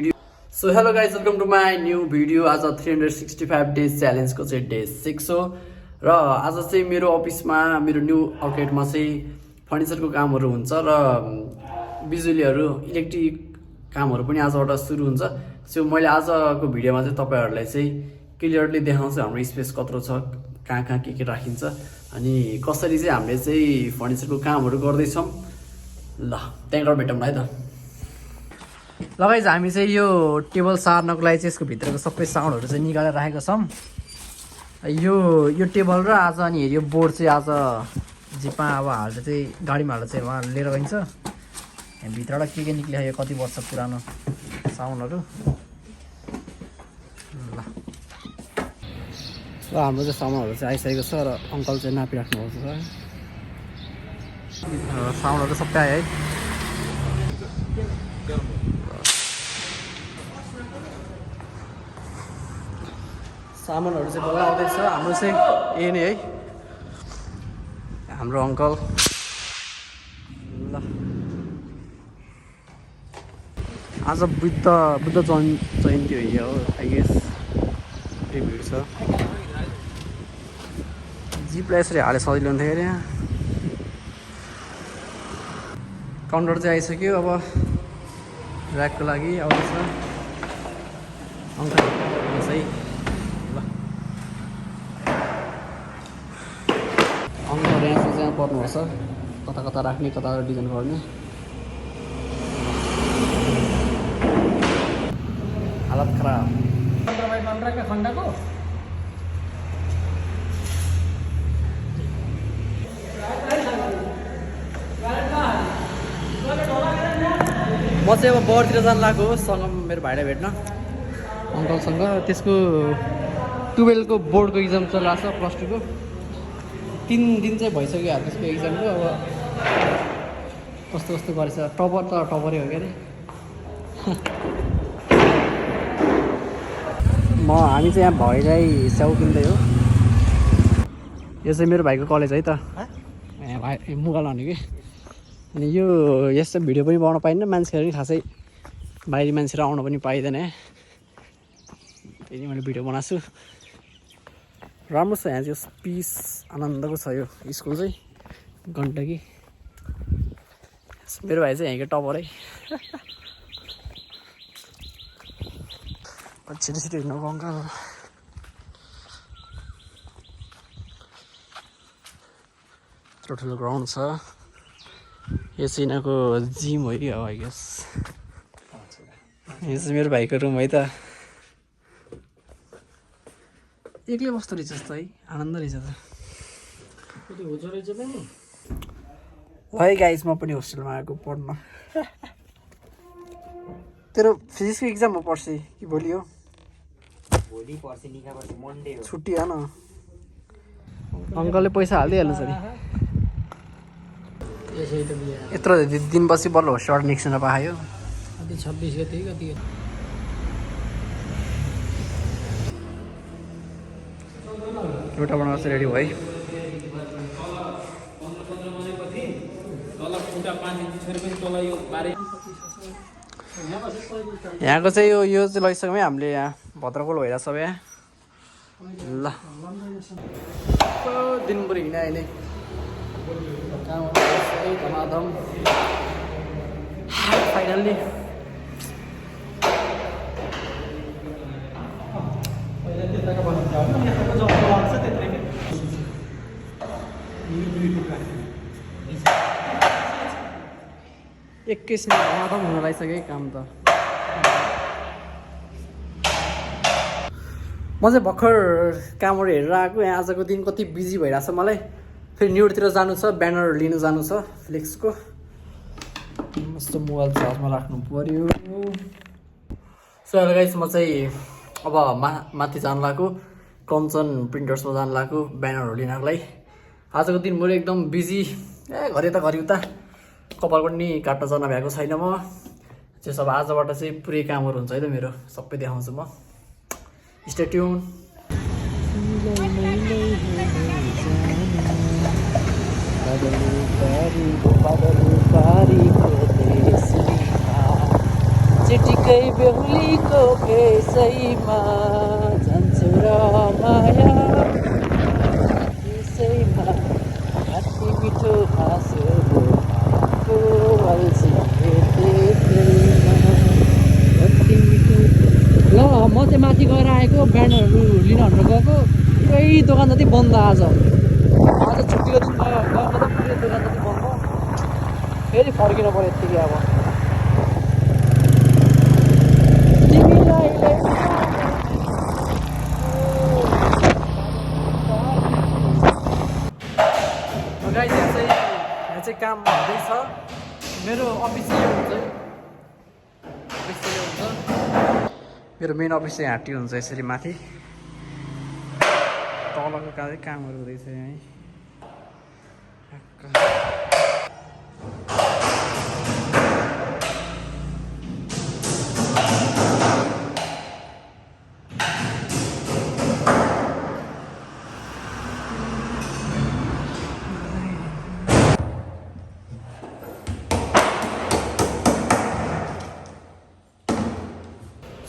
So hello guys welcome to my new video. आज 365 days च्यालेन्जको चाहिँ day 6 हो र आज चाहिँ मेरो अफिसमा मेरो न्यू आउटलेटमा चाहिँ फर्निचरको कामहरू हुन्छ र बिजुलीहरू इलेक्ट्रिक कामहरू पनि आजबाट सुरु हुन्छ। सो मैले आजको भिडियोमा चाहिँ तपाईँहरूलाई चाहिँ क्लियरली देखाउँछु हाम्रो स्पेस कत्रो छ, कहाँ कहाँ के राखिन्छ अनि कसरी चाहिँ हामीले चाहिँ फर्निचरको कामहरू गर्दैछौँ। ल त्यहाँबाट भेटौँ है त। ल गाइज हामी चाहिँ यो टेबल सार्नको लागि चाहिँ यसको भित्रको सबै साउन्डहरू चाहिँ निकालेर राखेको छौँ। यो टेबल र आज अनि यो बोर्ड चाहिँ आज जिपमा अब हालेर चाहिँ गाडीमा हालेर चाहिँ उहाँ लिएर गइन्छ। यहाँ भित्रबाट के निक्लियो यो कति वर्ष पुरानो साउन्डहरू। ल हाम्रो चाहिँ सामानहरू चाहिँ आइसकेको छ र अङ्कल चाहिँ नापिराख्नुभएको छ। साउन्डहरू सबै आयो है। सामानहरू चाहिँ बल्ल आउँदैछ। हाम्रो चाहिँ यही नै है हाम्रो अङ्कल। ल आज बुद्ध जयन्ती हो यो आई गेस त्यही भिड छ। जिपलाई यसरी हाले सजिलो हुन्थ्यो अरे। यहाँ काउन्टर चाहिँ आइसक्यो। अब ऱ्याकको लागि आउँदैछ अङ्कल चाहिँ। अङ्कल यहाँ चाहिँ पर्नुपर्छ, कता कता राख्ने कता डिजाइन गर्ने। हालत खराब खण्डको म चाहिँ अब बरतिर जानु लाग्यो सँग मेरो भाइलाई भेट्न अङ्कलसँग। त्यसको 12को बोर्डको इक्जाम चलिरहेको छ, +2 को 3 दिन चाहिँ भइसक्यो त्यसको इक्जामको। अब कस्तो कस्तो गरेछ। टपर त टपरै हो क्या अरे। हामी चाहिँ यहाँ भाइलाई स्याउ किन्दै हो। यो चाहिँ मेरो भाइको कलेज है त, यहाँ भाइ मुगाल भन्यो कि। अनि यो यस्तो भिडियो पनि बनाउन पाइन्न, मान्छेहरू पनि खासै बाहिरी मान्छेहरू आउन पनि पाइँदैन। त्यही मैले भिडियो बनाएको छु। राम्रो छ यहाँ चाहिँ, पिस आनन्दको छ यो स्कुल चाहिँ गण्डकी। मेरो भाइ चाहिँ यहीँको टपर है। छिटो छिटो हिँड्नु अङ्कल। यत्रो ठुलो ग्राउन्ड छ। यो चाहिँ यिनीहरूको जिम हो कि हो आई गेस। यो चाहिँ मेरो भाइको रुम है त। एक्लै बस्दो रहेछ जस्तो है, आनन्द रहेछ त। है गाइस म पनि होस्टेलमा आएको पढ्न। तेरो फिजिक्सको इक्जाम हो पर्सि कि भोलि हो? भोलि पर्सि निका पर्सि मन्डे हो। छुट्टी हो न। अङ्कलले पैसा हालिदिइहाल्नु छ नि। यत्रो दिनपछि बल्ल होस्टेलबाट निस्किन पायो। 26 गते कति एउटा बनाएर रेडी भयो है। यहाँको चाहिँ यो चाहिँ लगिसक्यो है हामीले। यहाँ भद्रकोल भइरहेको छ यहाँ। ल दिनभरि हिँड्यो अहिले धमाधम। फाइनल्ली एक्काइसमा धमाधम हुन लागिसक्यो काम त। म चाहिँ भर्खर कामहरू हेरेर आएको। यहाँ आजको दिन कति बिजी भइरहेछ मलाई। फेरि न्युडतिर जानु छ, ब्यानर लिनु जानु छ फ्लेक्सको। मस्तो मोबाइल चार्जमा राख्नु पर्यो। सो हेलो गाइस म चाहिँ अब माथि जानु लाग्यो, कञ्चन प्रिन्टर्समा जानु लाग्यो ब्यानरहरू लिनको लागि। आजको दिन मेरो एकदम बिजी। घरि त घरि उता कपाल पनि काट्न जान भएको छैन म। त्यो सब आजबाट चाहिँ पुरै कामहरू हुन्छ है त मेरो, सबै देखाउँछु म। Stay tune. चिटिकै बेहुलीको केसैमा जान्छु र माया त्यसैमा कति मिठो हाँसो को अल्छी त्यसैमा कति मिठो। ल म चाहिँ माथि गएर आएको ब्यान्डहरू लिन भनेर गएको पुरै दोकान जति बन्द आज छुट्टीको दिन गएको त पुरै दोकान जति बन्द फेरि फर्किन पऱ्यो यत्तिकै अब गाइस यहाँ चाहिँ काम हुँदैछ मेरो अफिस यो हुन्छ मेरो मेन अफिस चाहिँ हाँटी हुन्छ यसरी माथि तलको कामहरू हुँदैछ यहाँ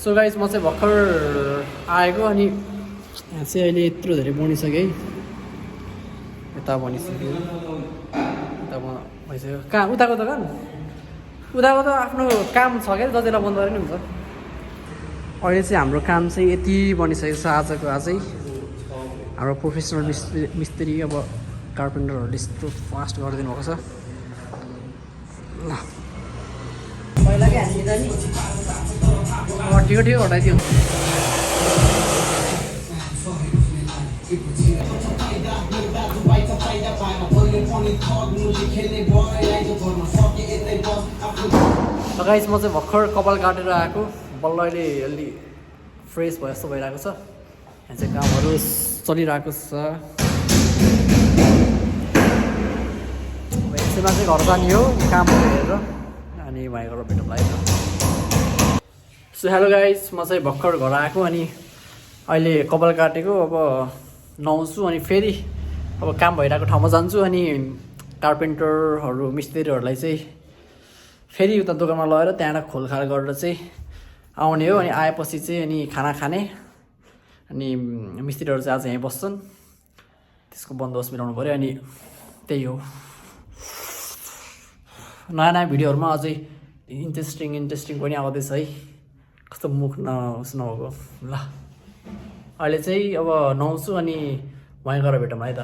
सो गाइस म चाहिँ भर्खर आएको अनि यहाँ चाहिँ अहिले यत्रो धेरै बनिसक्यो है यता बनिसक्यो यता भइसक्यो कहाँ उताको दोकान उताको त आफ्नो काम छ क्या जतिलाई बन्द गरे नि हुन्छ अहिले चाहिँ हाम्रो काम चाहिँ यति बनिसकेको छ आजको आजै हाम्रो प्रोफेसनल मिस्त्री अब कार्पेन्टरहरूले यस्तो फास्ट गरिदिनु भएको छ ल ठिक ठिक हटाइदियो गाइस म चाहिँ भर्खर कपाल काटेर आएको बल्ल अहिले अलि फ्रेस भयो जस्तो भइरहेको छ यहाँ चाहिँ कामहरू चलिरहेको छ एकछिनमा चाहिँ घर जाने हो कामहरू हेरेर अनि वहाँ गएर भेटौँला है त सो हेलो गाइस म चाहिँ भर्खर घर आएको अनि अहिले कपाल काटेको अब नुहाउँछु अनि फेरि अब काम भइरहेको ठाउँमा जान्छु अनि कार्पेन्टरहरू मिस्त्रीहरूलाई चाहिँ फेरि उता दोकानमा लगेर त्यहाँबाट खोलखाल गरेर चाहिँ आउने हो अनि आएपछि चाहिँ अनि खाना खाने अनि मिस्त्रीहरू चाहिँ आज यहीँ बस्छन् त्यसको बन्दोबस्त मिलाउनु पऱ्यो अनि त्यही हो नयाँ नयाँ भिडियोहरूमा अझै इन्ट्रेस्टिङ पनि आउँदैछ है कस्तो मुख उस नभएको ल अहिले चाहिँ अब नुहाउँछु अनि वहीँ गएर भेटौँ है त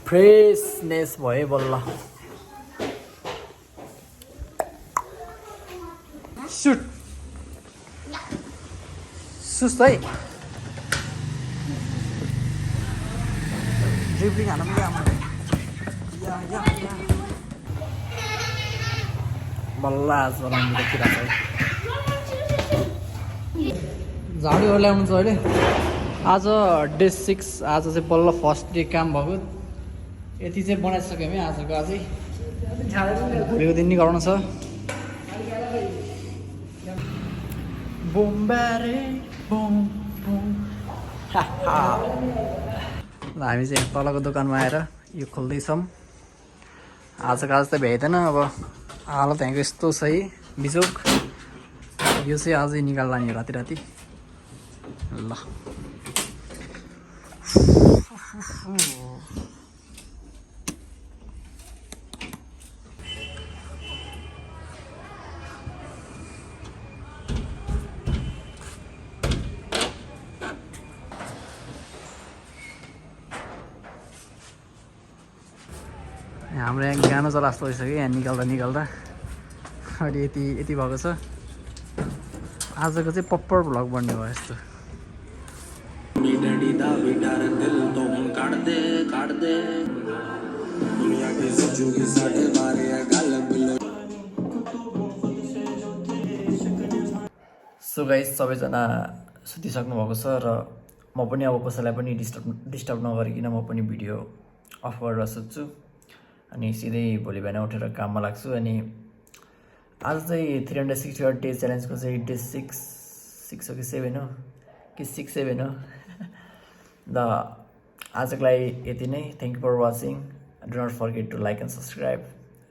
फ्रेसनेस भयो बल्ल सुट सुस्त है ड्रिप्लिङ हाल्नु पनि बल्ल आज राम्रो देखिरहेको छ झाडुहरू ल्याउनु छ अहिले आज डे 6 आज चाहिँ बल्ल फर्स्ट डे काम भएको यति चाहिँ बनाइसक्यो हामी आजको अझै भोलिको दिन नि गराउनु छ बोम्बारे बोम बोम ल हामी चाहिँ तलको दोकानमा आएर यो खोल्दैछौँ आजको आज त भ्याइँदैन अब हालत यहाँको यस्तो छ है बिजोक यो चाहिँ अझै निकाल्ला नि राति राति ल हाम्रो यहाँ गानो चला जस्तो भइसक्यो यहाँ निकाल्दा अहिले यति भएको छ आजको चाहिँ पप्पर भ्लग बन्ने भयो यस्तो सो गाइस सबैजना सुतिसक्नु भएको छ र म पनि अब कसैलाई पनि डिस्टर्ब नगरिकन म पनि भिडियो अफ गरेर सुत्छु अनि सिधै भोलि बिहान उठेर काममा लाग्छु अनि आज चाहिँ 365 डे च्यालेन्जको चाहिँ डे 6 हो कि 7 हो कि 6-7 हो र आजको लागि यति नै thank you for watching do not forget to like and subscribe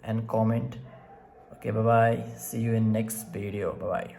and comment Okay, bye bye. See you in next video. Bye bye.